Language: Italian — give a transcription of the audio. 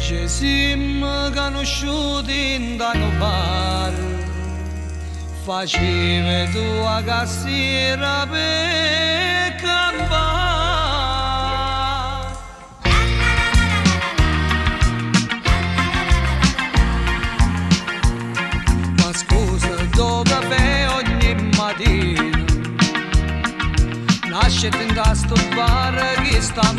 Ci siamo conosciuti da un bar, facevi tu a cassiera per campare. Ma scusa, dove vai ogni mattina? Nasce in questo bar che sta